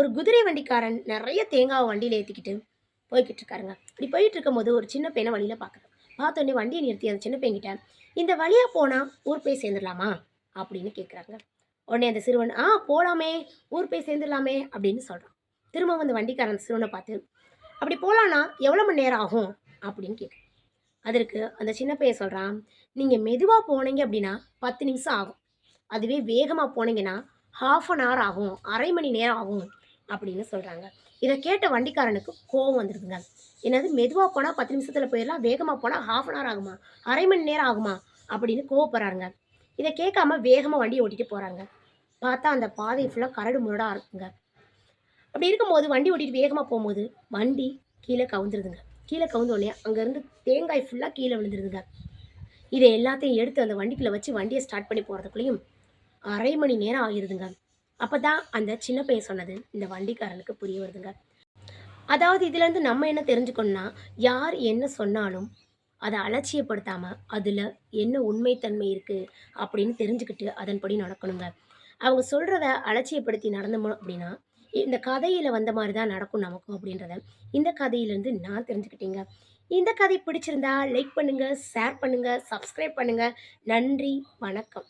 ஒரு குதிரை வண்டிக்காரன் நிறைய தேங்காவை வண்டியில் ஏற்றிக்கிட்டு போய்கிட்டு இருக்காருங்க. இப்படி போயிட்டு இருக்கும்போது ஒரு சின்ன பையனை வழியில் பார்க்குறேன். பார்த்தோன்னே வண்டியை நிறுத்தி அந்த சின்ன பையன்கிட்ட, இந்த வழியாக போனால் ஊர் போய் சேர்ந்துடலாமா அப்படின்னு கேட்குறாங்க. உடனே அந்த சிறுவன், போகலாமே, ஊர் போய் சேர்ந்துடலாமே அப்படின்னு சொல்கிறான். திரும்ப அந்த வண்டிக்காரன் அந்த சிறுவனை பார்த்து, அப்படி போகலான்னா எவ்வளோ மணி நேரம் ஆகும் அப்படின்னு கேட்குறேன். அதற்கு அந்த சின்ன பையன் சொல்கிறான், நீங்கள் மெதுவாக போனீங்க அப்படின்னா 10 நிமிஷம் ஆகும். அதுவே வேகமாக போனீங்கன்னா ஹாஃப் அன் ஹவர் ஆகும், அரை மணி நேரம் ஆகும் அப்படின்னு சொல்கிறாங்க. இதை கேட்ட வண்டிக்காரனுக்கு கோவம் வந்துடுதுங்க. என்னது மெதுவாக போனால் 10 நிமிஷத்தில் போயிடலாம், வேகமாக போனால் ஹாஃப் அன் ஹவர் ஆகுமா, அரை மணி நேரம் ஆகுமா அப்படின்னு கோவப்படுறாங்க. இதை கேட்காம வேகமாக வண்டியை ஓட்டிகிட்டு போகிறாங்க. பார்த்தா அந்த பாதை ஃபுல்லாக கரடு முரடாக இருக்குங்க. அப்படி இருக்கும்போது வண்டி ஓட்டிகிட்டு வேகமாக போகும்போது வண்டி கீழே கவுந்துருதுங்க. கீழே கவுந்தோடனே அங்கேருந்து தேங்காய் ஃபுல்லாக கீழே விழுந்துருதுங்க. இதை எல்லாத்தையும் எடுத்து அந்த வண்டிக்குள்ளே வச்சு வண்டியை ஸ்டார்ட் பண்ணி போகிறதுக்குள்ளேயும் அரை மணி நேரம் ஆகிருதுங்க. அப்போ தான் அந்த சின்ன பையன் சொன்னது இந்த வண்டிக்காரனுக்கு புரிய வருதுங்க. அதாவது இதுலேருந்து நம்ம என்ன தெரிஞ்சுக்கணும்னா, யார் என்ன சொன்னாலும் அதை அலட்சியப்படுத்தாமல் அதில் என்ன உண்மைத்தன்மை இருக்குது அப்படின்னு தெரிஞ்சுக்கிட்டு அதன்படி நடக்கணுங்க. அவங்க சொல்கிறத அலட்சியப்படுத்தி நடந்தோம் அப்படின்னா இந்த கதையில் வந்த மாதிரி தான் நடக்கும் நமக்கும் அப்படின்றத இந்த கதையிலேருந்து நான் தெரிஞ்சுக்கிட்டேங்க. இந்த கதை பிடிச்சிருந்தா லைக் பண்ணுங்கள், ஷேர் பண்ணுங்கள், சப்ஸ்கிரைப் பண்ணுங்கள். நன்றி, வணக்கம்.